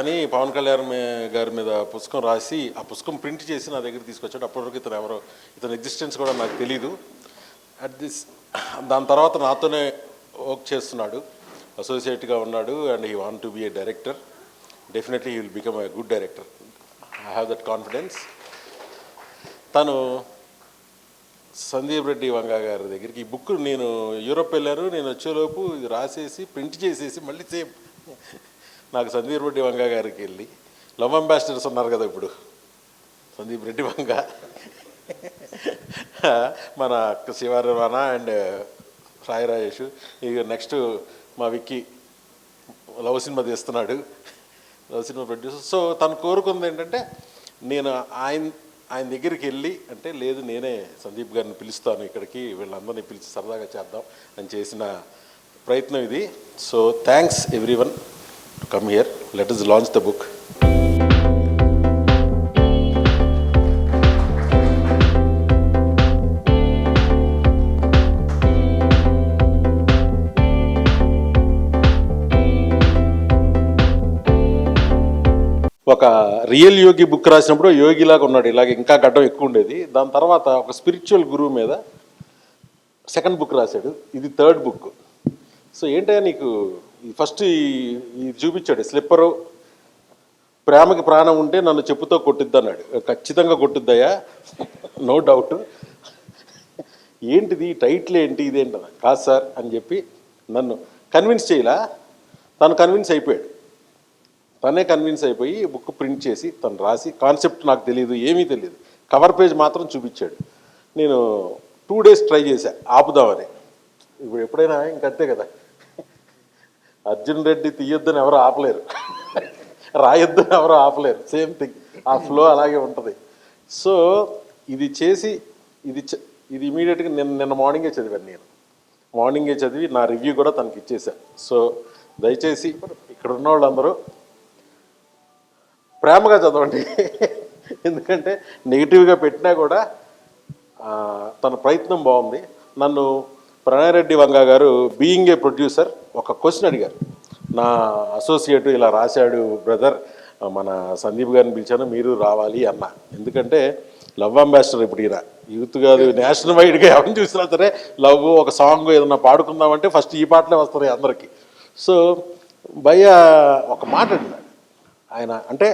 అని పవన్ కళ్యాణ్ గారి మీద పుస్తకం రాసి ఆ పుస్తకం ప్రింట్ చేసి నా దగ్గర తీసుకొచ్చాడు. అప్పటివరకు ఇతని ఎగ్జిస్టెన్స్ కూడా నాకు తెలీదు. దాని తర్వాత నాతోనే వర్క్ చేస్తున్నాడు, అసోసియేట్గా ఉన్నాడు. And he want to be A director. Definitely he will become a good director. I have that confidence. తను సందీప్ రెడ్డి వంగ గారి దగ్గరికి ఈ బుక్ నేను యూరోప్ వెళ్ళాను, నేను వచ్చేలోపు ఇది రాసేసి ప్రింట్ చేసేసి మళ్ళీ సేమ్ నాకు సందీప్ రెడ్డి వంగ గారికి వెళ్ళి లవ్ అంబాసిడర్స్ ఉన్నారు కదా ఇప్పుడు సందీప్ రెడ్డి వంగ, మన శివారవాణ అండ్ సాయి రాజేష్, ఇక నెక్స్ట్ మా విక్కీ లవ్ సినిమా తీస్తున్నాడు, లవ్ సినిమా ప్రొడ్యూసర్. సో తను కోరుకుంది ఏంటంటే నేను ఆయన దగ్గరికి వెళ్ళి అంటే లేదు నేనే సందీప్ గారిని పిలుస్తాను ఇక్కడికి, వీళ్ళందరినీ పిలిచి సరదాగా చేద్దాం అని చేసిన ప్రయత్నం ఇది. So thanks everyone to come here. Let us launch the book. ఒక రియల్ యోగి బుక్ రాసినప్పుడు యోగిలాగా ఉన్నాడు, ఇలాగ ఇంకా గడ్డం ఎక్కువ ఉండేది. దాని తర్వాత ఒక స్పిరిచువల్ గురువు మీద సెకండ్ బుక్ రాశాడు, ఇది థర్డ్ బుక్. సో ఏంటయ్యా నీకు ఫస్ట్ ఇది చూపించాడు, స్లిప్పరు ప్రేమకి ప్రాణం ఉంటే నన్ను చెప్పుతో కొట్టుద్ది అన్నాడు. ఖచ్చితంగా కొట్టుద్దయ్యా, నో డౌట్. ఏంటిది టైటిల్ ఏంటి ఇదేంటన్నా, కాదు సార్ అని చెప్పి నన్ను కన్విన్స్ చేయలా, తను కన్విన్స్ అయిపోయాడు. తనే కన్విన్స్ అయిపోయి బుక్ ప్రింట్ చేసి తను రాసి, కాన్సెప్ట్ నాకు తెలియదు, ఏమీ తెలియదు, కవర్ పేజ్ మాత్రం చూపించాడు. నేను 2 days ట్రై చేశా ఆపుదామని. ఇప్పుడు ఎప్పుడైనా ఇంకంతే కదా, అర్జున్ రెడ్డి తీయొద్దని ఎవరు ఆపలేరు, రాయొద్దని ఎవరు ఆపలేరు, సేమ్ థింగ్, ఆ ఫ్లో అలాగే ఉంటుంది. సో ఇది చేసి ఇది ఇమీడియట్గా నిన్న మార్నింగే చదివాను. నేను మార్నింగే చదివి నా రివ్యూ కూడా తనకి ఇచ్చేసా. సో దయచేసి ఇక్కడ ఉన్న వాళ్ళందరూ ప్రేమగా చదవండి, ఎందుకంటే నెగిటివ్గా పెట్టినా కూడా తన ప్రయత్నం బాగుంది. నన్ను ప్రణయరెడ్డి వంగ గారు బీయింగ్ ఏ ప్రొడ్యూసర్ ఒక క్వశ్చన్ అడిగారు, నా అసోసియేట్ ఇలా రాశాడు బ్రదర్, మన సందీప్ గారిని పిలిచాను మీరు రావాలి అన్న. ఎందుకంటే లవ్ అంబాసిడర్ ఇప్పుడు ఈయన యూత్ కాదు, నేషనల్ వైడ్గా ఎవరిని చూసినా సరే లవ్ ఒక సాంగ్ ఏదన్నా పాడుకుందామంటే ఫస్ట్ ఈ పాటలే వస్తున్నాయి అందరికీ. సో భయ్య ఒక మాట అడిగినాడు ఆయన, అంటే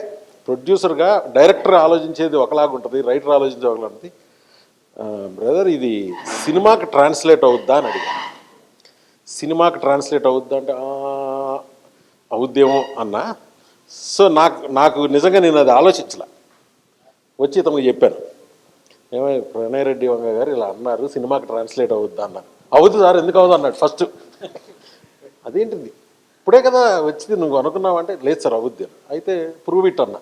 ప్రొడ్యూసర్గా డైరెక్టర్ ఆలోచించేది ఒకలాగా ఉంటుంది, రైటర్ ఆలోచించేది ఒకలా ఉంటుంది. బ్రదర్ ఇది సినిమాకి ట్రాన్స్లేట్ అవుద్దా అని అడిగాను. సినిమాకి ట్రాన్స్లేట్ అవుద్దా అంటే అవుద్దేమో అన్నా. సో నాకు నిజంగా నేను అది ఆలోచించలే, వచ్చి ఇతనికి చెప్పాను, ఏమైనా ప్రణయరెడ్డి వంగ గారు ఇలా అన్నారు సినిమాకి ట్రాన్స్లేట్ అవుద్దా అన్నారు. అవుతుంది సార్, ఎందుకు అవుద్దు అన్నాడు ఫస్ట్. అదేంటిది ఇప్పుడే కదా వచ్చింది, నువ్వు అనుకున్నావంటే లేదు సార్ అవుద్ది. అయితే ప్రూవ్ ఇట్ అన్న,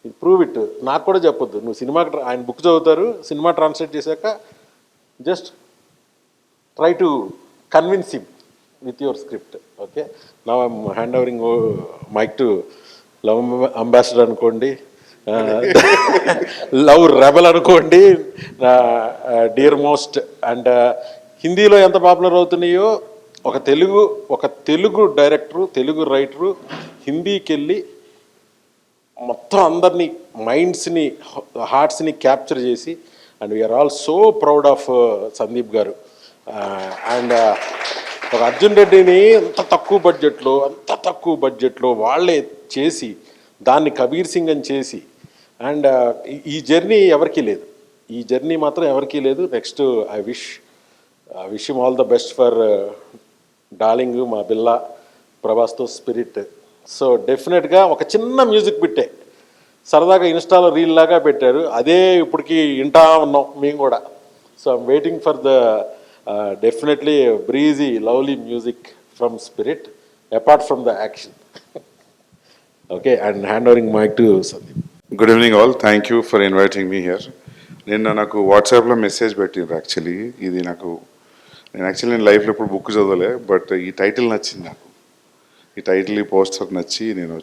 ఇది ప్రూవ్ ఇట్, నాకు కూడా చెప్పొద్దు, నువ్వు సినిమాకి ఆయన బుక్ చదువుతారు, సినిమా ట్రాన్స్లేట్ చేశాక just try to convince him with your script. Okay, now I'm hand overing mic to love ambassador అనుకోండి, లవ్ రెబల్ అనుకోండి, డియర్ మోస్ట్. అండ్ హిందీలో ఎంత పాపులర్ అవుతున్నాయో ఒక తెలుగు డైరెక్టరు, తెలుగు రైటరు హిందీకి వెళ్ళి మొత్తం అందరినీ మైండ్స్ని, హార్ట్స్ని క్యాప్చర్ చేసి, and we're all so proud of Sandeep garu. And ఒక అర్జున్ రెడ్డిని అంత తక్కువ బడ్జెట్లో వాళ్ళే చేసి దాన్ని కబీర్ సింగ్ అని చేసి, అండ్ ఈ జర్నీ ఎవరికీ లేదు, ఈ జర్నీ మాత్రం ఎవరికీ లేదు. Next I wish him all the best for darling మా బిల్లా ప్రభాస్తో స్పిరిట్. సో డెఫినెట్గా ఒక చిన్న మ్యూజిక్ బిట్టే సరదాగా ఇన్స్టాలో రీల్ లాగా పెట్టారు, అదే ఇప్పటికి వింటా ఉన్నాం మేము కూడా. So I'm waiting for the definitely breezy lovely music from spirit apart from the action. Okay, and hand overing mic to Sandeep. Good evening all, thank you for inviting me here. నిన్న నాకు వాట్సాప్లో మెసేజ్ పెట్టిండ్రు. Actually నేను లైఫ్లో ఇప్పుడు book చదవలే, but ఈ title నచ్చింది నాకు, ఈ టైటిల్ ఈ పోస్టర్ నచ్చి నేను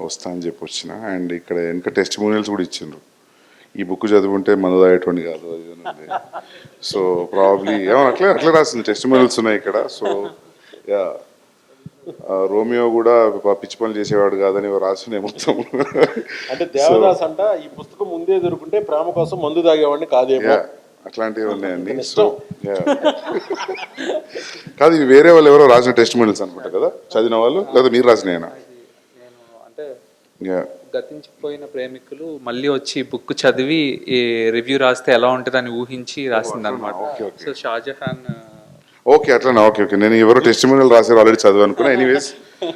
వస్తా అని చెప్పి వచ్చిన. అండ్ ఇక్కడ వెనక టెస్టిమోనియల్స్ కూడా ఇచ్చిండ్రు, ఈ బుక్ చదువుకుంటే మందు తాగేటువంటి కాదు అది. సో ప్రాబ్లీ ఏమో అట్లా రాసింది, టెస్టిమోనియల్స్ ఉన్నాయి ఇక్కడ. సో యా, రోమియో కూడా పిచ్చి పనులు చేసేవాడు కాదని రాసునే మొత్తం. అంటే దేవదాస్ అంట ఈ పుస్తకం ముందే దొరుకుంటే ప్రేమ కోసం మందు తాగేవాడిని కాదేమో, అట్లాంటివి ఉన్నాయండి. సో కాదు, ఇవి వేరే వాళ్ళు ఎవరో రాసిన టెస్ట్ మోడల్స్ అనుకుంటా కదా, చదివిన వాళ్ళు లేదా మీరు రాసినాయనా? నేను అంటే గతించిపోయిన ప్రేమికులు మళ్ళీ వచ్చి బుక్ చదివి ఈ రివ్యూ రాస్తే ఎలా ఉంటుందని ఊహించి రాసింది అనమాట. సో షాజహాన్. ఓకే, అట్లా. ఓకే. నేను ఎవరో టెస్టిమోనియల్ రాశారు ఆల్రెడీ చదువు అనుకున్నా. Anyways,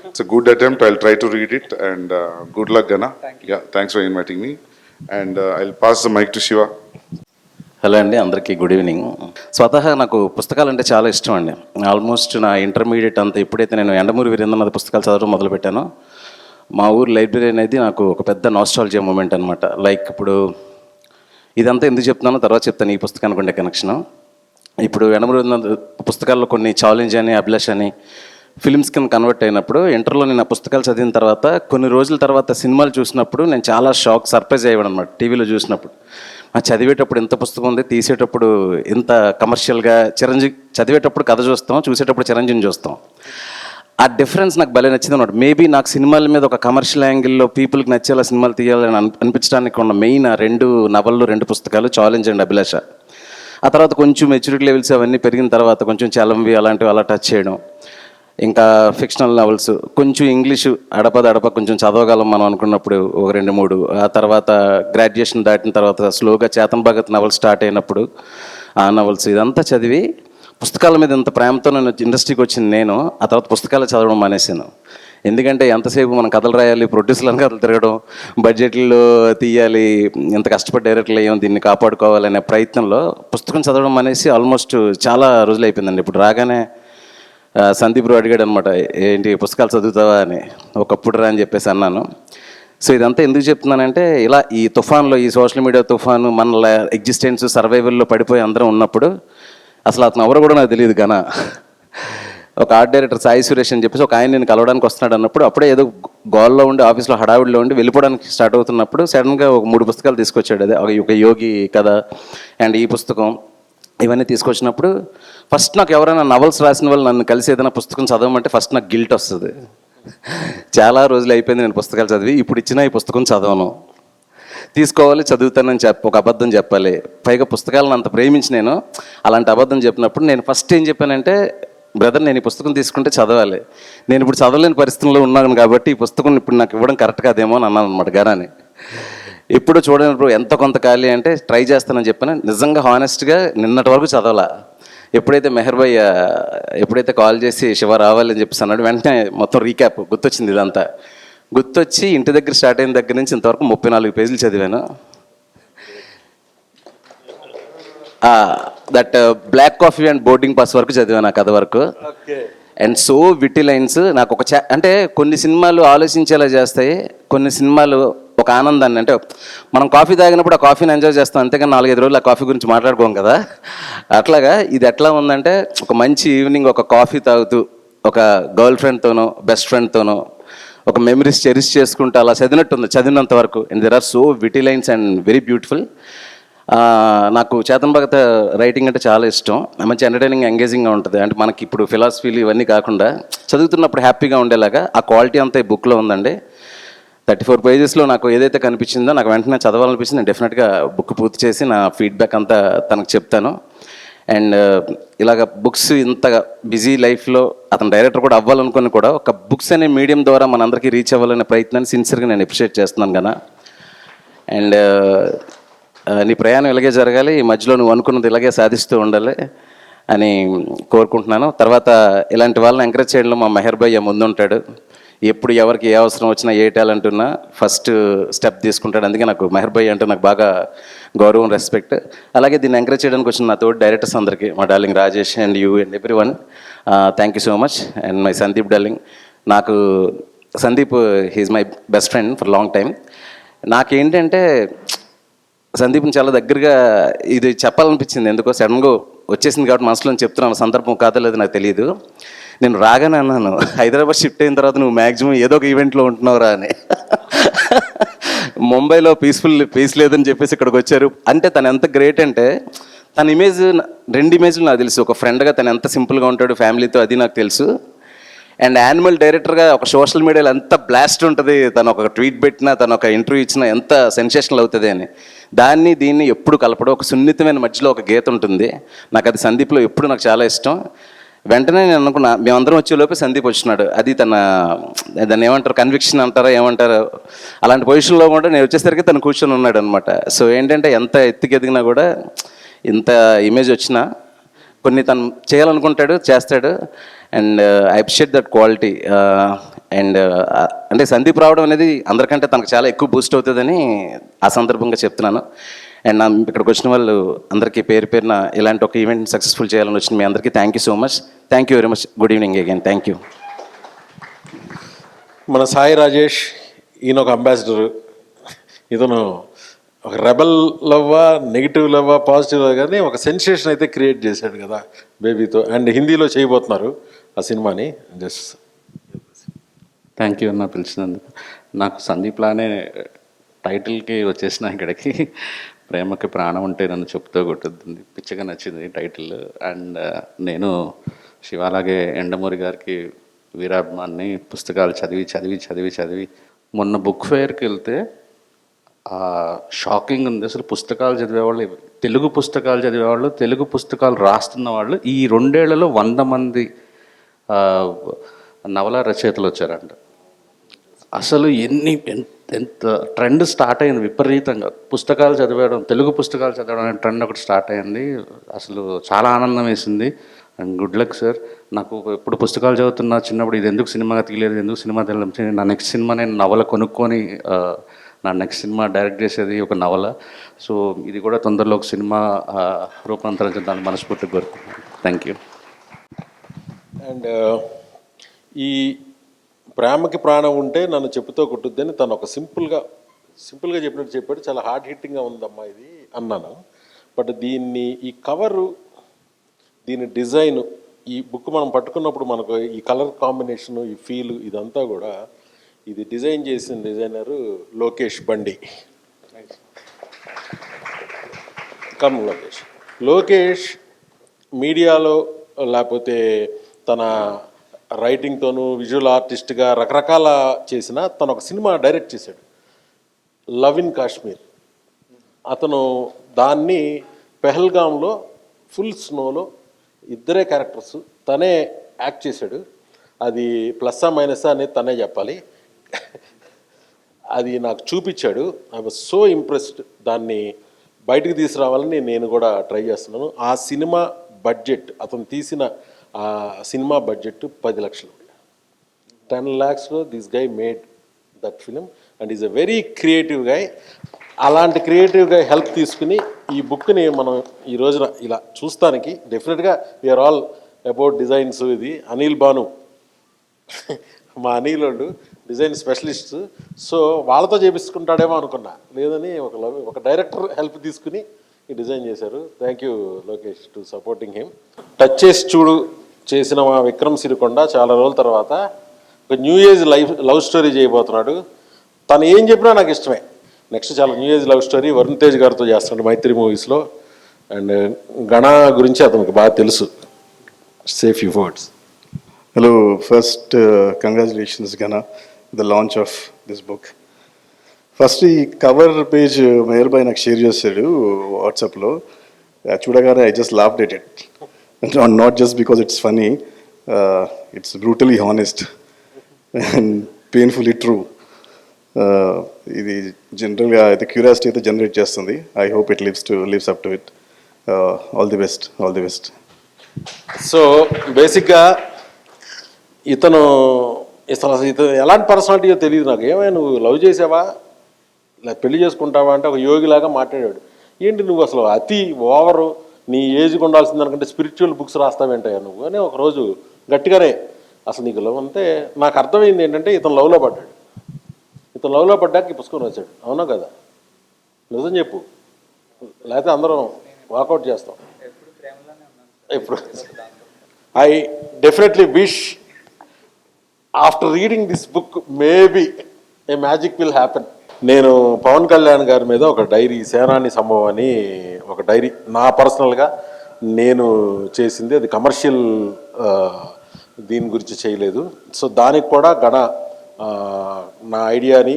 it's a good attempt. I will try to read it and good luck Gana. Thanks for inviting me and I will pass the mic to Shiva. Hello అండి, అందరికీ good evening. స్వతహా నాకు పుస్తకాలు అంటే చాలా ఇష్టం అండి. ఆల్మోస్ట్ నా ఇంటర్మీడియట్ అంతా ఎప్పుడైతే నేను యండమూరి వీరేంద్రనాథ్ పుస్తకాలు చదవడం మొదలుపెట్టానో, మా ఊరు లైబ్రరీ అనేది నాకు ఒక పెద్ద నాస్టాలజియా మూమెంట్ అనమాట. లైక్ ఇప్పుడు ఇదంతా ఎందుకు చెప్తున్నానో తర్వాత చెప్తాను ఈ పుస్తకానికి ఉండే కనెక్షన్. ఇప్పుడు యండమూరి పుస్తకాల్లో కొన్ని ఛాలెంజ్ అని, అభిలాష్ అని ఫిల్మ్స్ కింద కన్వర్ట్ అయినప్పుడు, ఇంటర్లో నేను ఆ పుస్తకాలు చదివిన తర్వాత కొన్ని రోజుల తర్వాత సినిమాలు చూసినప్పుడు నేను చాలా సర్ప్రైజ్ అయ్యాను అనమాట. టీవీలో చూసినప్పుడు చదివేటప్పుడు ఇంత పుస్తకం ఉంది, తీసేటప్పుడు ఇంత కమర్షియల్గా చిరంజీవి, చదివేటప్పుడు కథ చూస్తాం, చూసేటప్పుడు చిరంజీవిని చూస్తాం. ఆ డిఫరెన్స్ నాకు భలే నచ్చింది అనమాట. మేబీ నాకు సినిమాల మీద ఒక కమర్షియల్ యాంగిల్లో పీపుల్కి నచ్చేలా సినిమాలు తీయాలని అనిపించడానికి ఉన్న మెయిన్ ఆ 2 నవళ్ళు, 2 పుస్తకాలు ఛాలెంజ్ అండ్ అభిలాష. ఆ తర్వాత కొంచెం మెచ్యూరిటీ లెవెల్స్ అవన్నీ పెరిగిన తర్వాత కొంచెం చలంవి అలాంటివి అలా టచ్ చేయడం, ఇంకా ఫిక్షనల్ నవల్స్, కొంచెం ఇంగ్లీషు అడప కొంచెం చదవగలం మనం అనుకున్నప్పుడు ఒక 2-3. ఆ తర్వాత గ్రాడ్యుయేషన్ దాటిన తర్వాత స్లోగా చేతన్ భగత్ నవల్స్ స్టార్ట్ అయినప్పుడు ఆ నవల్స్ ఇదంతా చదివి పుస్తకాల మీద ఇంత ప్రేమతో నేను ఇండస్ట్రీకి వచ్చింది నేను. ఆ తర్వాత పుస్తకాలు చదవడం మానేశాను. ఎందుకంటే ఎంతసేపు మనం కథలు రాయాలి, ప్రొడ్యూసర్లను కథలు తిరగడం, బడ్జెట్లో తీయాలి, ఇంత కష్టపడి డైరెక్టర్లు అయ్యాం, దీన్ని కాపాడుకోవాలనే ప్రయత్నంలో పుస్తకం చదవడం అనేసి ఆల్మోస్ట్ చాలా రోజులు అయిపోయిందండి. ఇప్పుడు రాగానే సందీప్ బ్రో అడిగాడు అనమాట, ఏంటి పుస్తకాలు చదువుతావా అని. ఒకప్పుడు రా అని చెప్పేసి అన్నాను. సో ఇదంతా ఎందుకు చెప్తున్నానంటే, ఇలా ఈ తుఫాన్లో, ఈ సోషల్ మీడియా తుఫాను, మన ఎగ్జిస్టెన్స్ సర్వైవల్లో పడిపోయి అందరం ఉన్నప్పుడు అసలు అతను ఎవరు కూడా నాకు తెలియదు ఘన. ఒక ఆర్ట్ డైరెక్టర్ సాయి సురేష్ అని చెప్పేసి ఒక ఆయన నేను కలవడానికి వస్తున్నాడు అన్నప్పుడు, అప్పుడే ఏదో గోల్లో ఉండి ఆఫీస్లో హడావిడిలో ఉండి వెళ్ళిపోవడానికి స్టార్ట్ అవుతున్నప్పుడు సడన్గా ఒక 3 పుస్తకాలు తీసుకొచ్చాడు. అదే ఒక యోగి కథ అండ్ ఈ పుస్తకం, ఇవన్నీ తీసుకొచ్చినప్పుడు ఫస్ట్ నాకు ఎవరైనా నవల్స్ రాసిన వాళ్ళు నన్ను కలిసి ఏదైనా పుస్తకం చదవమంటే ఫస్ట్ నాకు గిల్ట్ వస్తుంది. చాలా రోజులు అయిపోయింది నేను పుస్తకాలు చదివి, ఇప్పుడు ఇచ్చిన ఈ పుస్తకం చదవను, తీసుకోవాలి చదువుతానని ఒక అబద్ధం చెప్పాలి. పైగా పుస్తకాలను అంత ప్రేమించి నేను అలాంటి అబద్ధం చెప్పినప్పుడు నేను ఫస్ట్ ఏం చెప్పానంటే, బ్రదర్ నేను ఈ పుస్తకం తీసుకుంటే చదవాలి, నేను ఇప్పుడు చదవలేని పరిస్థితుల్లో ఉన్నాను కాబట్టి ఈ పుస్తకం ఇప్పుడు నాకు ఇవ్వడం కరెక్ట్ కాదేమో అని అన్నాను అనమాట గారాని. ఇప్పుడు చూడనప్పుడు ఎంత కొంత ఖాళీ అంటే ట్రై చేస్తానని చెప్పాను. నిజంగా హానెస్ట్గా నిన్నటి వరకు చదవాలా. ఎప్పుడైతే మెహర్ భయ్ ఎప్పుడైతే కాల్ చేసి శివ రావాలని చెప్పేసి అన్నాడు, వెంటనే మొత్తం రీక్యాప్ గుర్తొచ్చింది. ఇదంతా గుర్తొచ్చి ఇంటి దగ్గర స్టార్ట్ అయిన దగ్గర నుంచి ఇంతవరకు 34 పేజీలు చదివాను. That black coffee and boarding pass వరకు చదివాను ఆ కథ వరకు. అండ్ సో విట్టి లైన్స్ నాకు ఒక అంటే కొన్ని సినిమాలు ఆలోచించేలా చేస్తాయి, కొన్ని సినిమాలు ఒక ఆనందాన్ని, అంటే మనం కాఫీ తాగినప్పుడు ఆ కాఫీని ఎంజాయ్ చేస్తాం, అంతేగాని 4-5 రోజులు ఆ కాఫీ గురించి మాట్లాడుకోం కదా. అట్లాగా ఇది ఎట్లా ఉందంటే, ఒక మంచి ఈవినింగ్ ఒక కాఫీ తాగుతూ ఒక గర్ల్ ఫ్రెండ్తోనో బెస్ట్ ఫ్రెండ్తోనో ఒక మెమరీస్ చెరిష్ చేసుకుంటూ అలా చదివినట్టుంది చదివినంత వరకు. And there are so witty lines and very beautiful. నాకు చేతన్ భగత్ రైటింగ్ అంటే చాలా ఇష్టం. మంచి ఎంటర్టైనింగ్, ఎంగేజింగ్గా ఉంటుంది. అంటే మనకి ఇప్పుడు ఫిలాసఫీలు ఇవన్నీ కాకుండా చదువుతున్నప్పుడు హ్యాపీగా ఉండేలాగా ఆ క్వాలిటీ అంతా ఈ బుక్లో ఉందండి. 34 పేజెస్లో నాకు ఏదైతే కనిపించిందో నాకు వెంటనే చదవాలనిపించింది. నేను డెఫినెట్గా బుక్ పూర్తి చేసి నా ఫీడ్బ్యాక్ అంతా తనకు చెప్తాను. అండ్ ఇలాగ బుక్స్ ఇంత బిజీ లైఫ్లో అతను డైరెక్టర్ కూడా అవ్వాలనుకుని కూడా ఒక బుక్స్ అనే మీడియం ద్వారా మనందరికీ రీచ్ అవ్వాలనే ప్రయత్నాన్ని సిన్సియర్గా నేను అప్రిషియేట్ చేస్తున్నాను కదా. అండ్ నీ ప్రయాణం ఇలాగే జరగాలి, ఈ మధ్యలో నువ్వు అనుకున్నది ఇలాగే సాధిస్తూ ఉండాలి అని కోరుకుంటున్నాను. తర్వాత ఇలాంటి వాళ్ళని ఎంకరేజ్ చేయడంలో మా మెహర్ భయ్య ముందుంటాడు. ఎప్పుడు ఎవరికి ఏ అవసరం వచ్చినా, ఏ టాలెంట్ ఉన్నా ఫస్ట్ స్టెప్ తీసుకుంటాడు. అందుకే నాకు మెహర్ భయ్య అంటే నాకు బాగా గౌరవం, రెస్పెక్ట్. అలాగే దీన్ని ఎంకరేజ్ చేయడానికి వచ్చిన నా తోటి డైరెక్టర్స్ అందరికీ, మా darling Rajesh and you and every one, thank you so much. And my Sandeep darling, నాకు Sandeep he's my best friend for long time. నాకేంటంటే సందీప్ని చాలా దగ్గరగా ఇది చెప్పాలనిపించింది, ఎందుకో సడన్గా వచ్చేసింది కాబట్టి మనసులో చెప్తున్నాను. సందర్భం కాదలేదు నాకు తెలియదు. నేను రాగానే అన్నాను, హైదరాబాద్ షిఫ్ట్ అయిన తర్వాత నువ్వు మ్యాక్సిమం ఏదో ఒక ఈవెంట్లో ఉంటున్నావురా అని. ముంబైలో పీస్ లేదని చెప్పేసి ఇక్కడికి వచ్చారు అంటే తను ఎంత గ్రేట్ అంటే, తన ఇమేజ్ 2 ఇమేజ్లు నాకు తెలుసు. ఒక ఫ్రెండ్గా తను ఎంత సింపుల్గా ఉంటాడు ఫ్యామిలీతో, అది నాకు తెలుసు. అండ్ యానిమల్ డైరెక్టర్గా ఒక సోషల్ మీడియాలో ఎంత బ్లాస్ట్ ఉంటుంది, తను ఒక ట్వీట్ పెట్టినా, తను ఒక ఇంటర్వ్యూ ఇచ్చినా ఎంత సెన్సేషనల్ అవుతుంది అని. దీన్ని ఎప్పుడు కలపడం, ఒక సున్నితమైన మధ్యలో ఒక గీత ఉంటుంది. నాకు అది సందీప్లో ఎప్పుడు నాకు చాలా ఇష్టం. వెంటనే నేను అనుకున్నా, మేమందరం వచ్చేలోపే సందీప్ వచ్చినాడు. అది దాన్ని ఏమంటారు, కన్విక్షన్ అంటారా ఏమంటారు, అలాంటి పొజిషన్లో కూడా నేను వచ్చేసరికి తను కూర్చొని ఉన్నాడు అనమాట. సో ఏంటంటే ఎంత ఎత్తుకెదిగినా కూడా, ఇంత ఇమేజ్ వచ్చినా కొన్ని తను చేయాలనుకుంటాడు, చేస్తాడు. And I appreciate that quality. And అంటే సందీప్ రావడం అనేది అందరికంటే తనకు చాలా ఎక్కువ బూస్ట్ అవుతుందని ఆ సందర్భంగా చెప్తున్నాను. అండ్ ఇక్కడికి వచ్చిన వాళ్ళు అందరికీ పేరు పేరున ఇలాంటి ఒక ఈవెంట్ సక్సెస్ఫుల్ చేయాలని వచ్చిన మీ అందరికీ thank you so much. Thank you very much. Good evening again. Thank you. మన సాయి రాజేష్, ఈయన ఒక అంబాసిడరు. ఇతను ఒక రెబల్ లవ్వా, నెగిటివ్ లవ్వా, పాజిటివ్ లవ్, కానీ ఒక సెన్సేషన్ అయితే క్రియేట్ చేశాడు కదా బేబీతో. అండ్ హిందీలో చేయబోతున్నారు ఆ సినిమాని. జస్ట్ థ్యాంక్ యూ అన్న పిలిచినందుకు. నాకు సందీప్ లానే టైటిల్కి వచ్చేసిన ఇక్కడికి. ప్రేమకి ప్రాణం ఉంటే నన్ను చెప్తూ కొట్టుద్ది, పిచ్చగా నచ్చింది టైటిల్. అండ్ నేను శివాలాగే ఎండమూరి గారికి వీరాభిమాన్ని. పుస్తకాలు చదివి చదివి చదివి చదివి మొన్న బుక్ ఫేర్కి వెళ్తే షాకింగ్ ఉంది. అసలు పుస్తకాలు చదివేవాళ్ళు, తెలుగు పుస్తకాలు చదివేవాళ్ళు, తెలుగు పుస్తకాలు రాస్తున్న వాళ్ళు ఈ 2 ఏళ్లలో 100 మంది నవల రచయితలు వచ్చారంట. అసలు ఎంత ట్రెండ్ స్టార్ట్ అయింది విపరీతంగా. పుస్తకాలు చదివేయడం, తెలుగు పుస్తకాలు చదవడం అనే ట్రెండ్ ఒకటి స్టార్ట్ అయింది. అసలు చాలా ఆనందం వేసింది. And good luck sir. నాకు ఎప్పుడు పుస్తకాలు చదువుతున్నా చిన్నప్పుడు, ఇది ఎందుకు సినిమాగా తీయలేదు, ఎందుకు సినిమా తెలియదు, నా నెక్స్ట్ సినిమా నేను నవల కొనుక్కొని నా నెక్స్ట్ సినిమా డైరెక్ట్ చేసేది ఒక నవల. సో ఇది కూడా తొందరలో ఒక సినిమా రూపాంతరం దాన్ని మనస్ఫూర్తిగా కోరుకుంటున్నాను. Thank you. అండ్ ఈ ప్రేమకి ప్రాణం ఉంటే నన్ను చెప్పుతో కొట్టుద్దని తను ఒక సింపుల్గా చెప్పినట్టు చెప్పాడు. చాలా హార్డ్ హిట్టింగ్గా ఉందమ్మా ఇది అన్నాను. బట్ ఈ కవరు, దీని డిజైన్, ఈ బుక్ మనం పట్టుకున్నప్పుడు మనకు ఈ కలర్ కాంబినేషను, ఈ ఫీలు, ఇదంతా కూడా ఇది డిజైన్ చేసిన డిజైనరు లోకేష్ బండి. లోకేష్ మీడియాలో లేకపోతే తన రైటింగ్తోనూ, విజువల్ ఆర్టిస్ట్గా రకరకాల చేసిన తను ఒక సినిమా డైరెక్ట్ చేశాడు, లవ్ ఇన్ కాశ్మీర్. అతను దాన్ని పెహల్గాంలో ఫుల్ స్నోలో ఇద్దరే క్యారెక్టర్స్ తనే యాక్ట్ చేశాడు. అది ప్లస్సా మైనసా అనేది తనే చెప్పాలి. అది నాకు చూపించాడు. I was so impressed. దాన్ని బయటకు తీసుకురావాలని నేను కూడా ట్రై చేస్తున్నాను. ఆ సినిమా బడ్జెట్, అతను తీసిన ఆ సినిమా బడ్జెట్ 10 లక్షలు. 10 lakhsలో this guy made that film and is a very creative guy. అలాంటి క్రియేటివ్ గై హెల్ప్ తీసుకుని ఈ బుక్ని మనం ఈ రోజున ఇలా చూస్తానికి డెఫినెట్గా వీఆర్ ఆల్ అబౌట్ డిజైన్స్. ఇది అనిల్ భాను, మా అనిల్ వాళ్ళు డిజైన్ స్పెషలిస్ట్. సో వాళ్ళతో చేపించుకుంటాడేమో అనుకున్నా, లేదని ఒక డైరెక్టర్ హెల్ప్ తీసుకుని ఈ డిజైన్ చేశారు. Thank you Lokesh to supporting him. Touch చేసి చూడు చేసిన మా విక్రమ్ సిరికొండ చాలా రోజుల తర్వాత ఒక న్యూ ఏజ్ లవ్ స్టోరీ చేయబోతున్నాడు. తను ఏం చెప్పినా నాకు ఇష్టమే. నెక్స్ట్ చాలా new age love story Varun Tej గారితో చేస్తున్నాడు మైత్రి మూవీస్లో. అండ్ గణ గురించి అతనికి బాగా తెలుసు. Safe you words. Hello, first congratulations Gana, the launch of this book. First ఈ కవర్ పేజ్ మేయర్ బై నాకు షేర్ చేశాడు వాట్సాప్లో. చూడగానే I just laughed at it. Not just because it's funny, it's brutally honest and painfully true. ఇది జనరల్గా అయితే curiosity అయితే జనరేట్ చేస్తుంది. I hope it lives up to it. All the best. So బేసిక్గా ఇతను ఎలాంటి పర్సనాలిటీయో తెలియదు నాకు. ఏమైనా నువ్వు లవ్ చేసావా, పెళ్లి చేసుకుంటావా అంటే ఒక యోగిలాగా మాట్లాడాడు. ఏంటి నువ్వు అసలు అతి ఓవరు, నీ ఏజ్కి ఉండాల్సింది అనుకుంటే స్పిరిచువల్ బుక్స్ రాస్తావేంటయ్యా నువ్వు అని ఒకరోజు గట్టిగానే అసలు నీకు లవ్ అంటే నాకు అర్థమైంది ఏంటంటే ఇతను లవ్లో పడ్డాడు. ఇతను లవ్లో పడ్డాక ఈ పుస్తకం రాశాడు. అవునా కదా? నిజం చెప్పు, లేకపోతే అందరం వాకౌట్ చేస్తాం. ఇప్పుడు I definitely wish after reading this book maybe A magic will happen. నేను పవన్ కళ్యాణ్ గారి మీద ఒక డైరీ, సేనాని సంభవం అని ఒక డైరీ నా పర్సనల్గా నేను చేసింది. అది కమర్షియల్ దీని గురించి చేయలేదు. సో దానికి కూడా నా ఐడియాని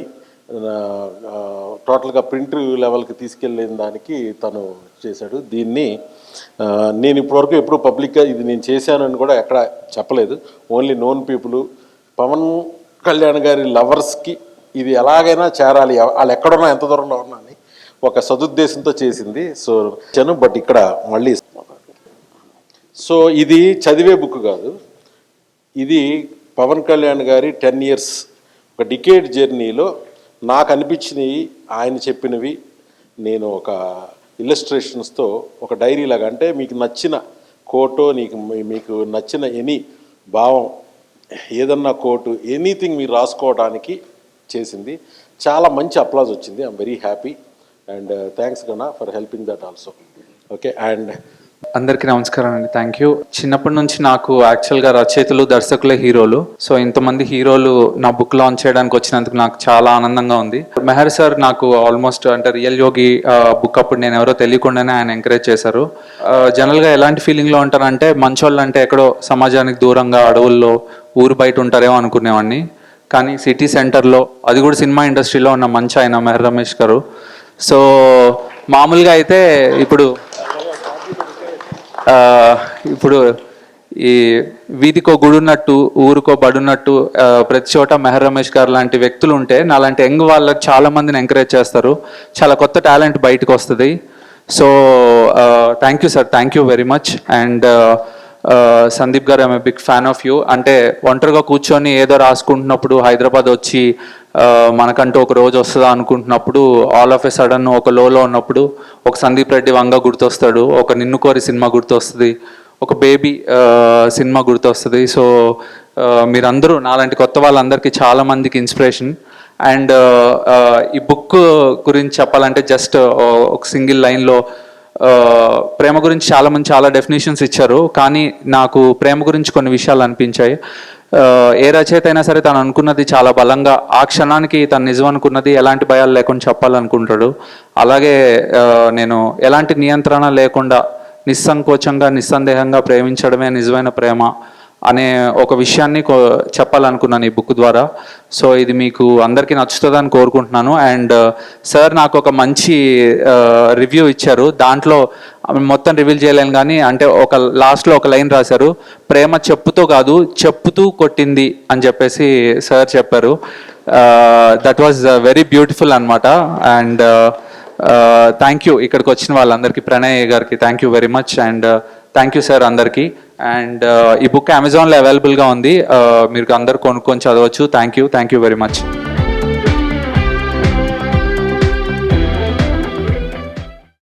టోటల్గా ప్రింట్ లెవెల్కి తీసుకెళ్ళిన దానికి తను చేశాడు. దీన్ని నేను ఇప్పటివరకు ఎప్పుడు పబ్లిక్గా ఇది నేను చేశానని కూడా ఎక్కడ చెప్పలేదు. Only known people, Pawan Kalyan గారి లవర్స్కి ఇది ఎలాగైనా చేరాలి, వాళ్ళు ఎక్కడున్నా ఎంత దూరంలో ఉన్నా అని ఒక సదుద్దేశంతో చేసింది. సో బట్ ఇక్కడ మళ్ళీ సో ఇది చదివే బుక్ కాదు, ఇది పవన్ కళ్యాణ్ గారి 10 years ఒక డికేడ్ జర్నీలో నాకు అనిపించినవి, ఆయన చెప్పినవి నేను ఒక ఇల్లస్ట్రేషన్స్తో ఒక డైరీ లాగా, అంటే మీకు నచ్చిన కోటో మీకు నచ్చిన ఎనీ భావం ఏదన్నా కోటు ఎనీథింగ్ మీరు రాసుకోవడానికి చేసింది. చాలా మంచి అప్లాజ్ వచ్చింది. I'm very happy and thanks Gana for helping that also. Okay, and అందరికీ నమస్కారం అండి, థ్యాంక్ యూ. చిన్నప్పటి నుంచి నాకు యాక్చువల్గా రచయితలు, దర్శకులే హీరోలు. సో ఇంతమంది హీరోలు నా బుక్ లాంచ్ చేయడానికి వచ్చినందుకు నాకు చాలా ఆనందంగా ఉంది. మెహర్ సార్ నాకు ఆల్మోస్ట్ అంటే రియల్ యోగి బుక్ అప్పుడు నేను ఎవరో తెలియకుండానే ఆయన ఎంకరేజ్ చేశారు. జనరల్గా ఎలాంటి ఫీలింగ్లో ఉంటారంటే మంచోళ్ళు అంటే ఎక్కడో సమాజానికి దూరంగా అడవుల్లో ఊరు బయట ఉంటారేమో అనుకునేవాడిని. కానీ సిటీ సెంటర్లో, అది కూడా సినిమా ఇండస్ట్రీలో ఉన్న మంచి ఆయన మెహర్ రమేష్ గారు. సో మామూలుగా అయితే ఇప్పుడు ఈ వీధికో గుడున్నట్టు ఊరికో బడున్నట్టు ప్రతి చోట మెహర్ రమేష్ గారు లాంటి వ్యక్తులు ఉంటే నాలాంటి యంగ్ వాళ్ళకి చాలా మందిని ఎంకరేజ్ చేస్తారు. చాలా కొత్త టాలెంట్ బయటకు వస్తుంది. So thank you sir, thank you very much. And Sandeep గారు, I'm a big fan of you. అంటే ఒంటరిగా కూర్చొని ఏదో రాసుకుంటున్నప్పుడు హైదరాబాద్ వచ్చి మనకంటూ ఒక రోజు వస్తుందా అనుకుంటున్నప్పుడు ఆల్ ఆఫ్ ఎ సడన్ ఒక లోలో ఉన్నప్పుడు ఒక సందీప్ రెడ్డి వంగ గుర్తొస్తాడు, ఒక నిన్ను కోరి సినిమా గుర్తొస్తుంది, ఒక బేబీ సినిమా గుర్తొస్తుంది. సో మీరందరూ నాలాంటి కొత్త వాళ్ళందరికీ చాలామందికి ఇన్స్పిరేషన్. అండ్ ఈ బుక్ గురించి చెప్పాలంటే జస్ట్ ఒక సింగిల్ లైన్లో ప్రేమ గురించి చాలామంది చాలా డెఫినేషన్స్ ఇచ్చారు, కానీ నాకు ప్రేమ గురించి కొన్ని విషయాలు అనిపించాయి. ఏ రచయిత అయినా సరే తను అనుకున్నది చాలా బలంగా ఆ క్షణానికి తను నిజం అనుకున్నది ఎలాంటి భయాలు లేకుండా చెప్పాలనుకుంటాడు. అలాగే నేను ఎలాంటి నియంత్రణ లేకుండా నిస్సంకోచంగా నిస్సందేహంగా ప్రేమించడమే నిజమైన ప్రేమ అనే ఒక విషయాన్ని చెప్పాలనుకున్నాను ఈ బుక్ ద్వారా. సో ఇది మీకు అందరికీ నచ్చుతుందని కోరుకుంటున్నాను. అండ్ సార్ నాకు ఒక మంచి రివ్యూ ఇచ్చారు, దాంట్లో మొత్తం రివీల్ చేయలేను కానీ అంటే ఒక లాస్ట్లో ఒక లైన్ రాశారు, ప్రేమ చెప్పుతో కాదు చెప్పుతూ కొట్టింది అని చెప్పేసి సార్ చెప్పారు. దట్ వాజ్ వెరీ బ్యూటిఫుల్ అనమాట. అండ్ థ్యాంక్ యూ ఇక్కడికి వచ్చిన వాళ్ళందరికీ, ప్రణయ్ గారికి thank you very much. And thank you sir అందరికీ. అండ్ ఈ బుక్ అమెజాన్లో అవైలబుల్గా ఉంది, మీరు అందరు కొనుక్కొని చదవచ్చు. Thank you very much.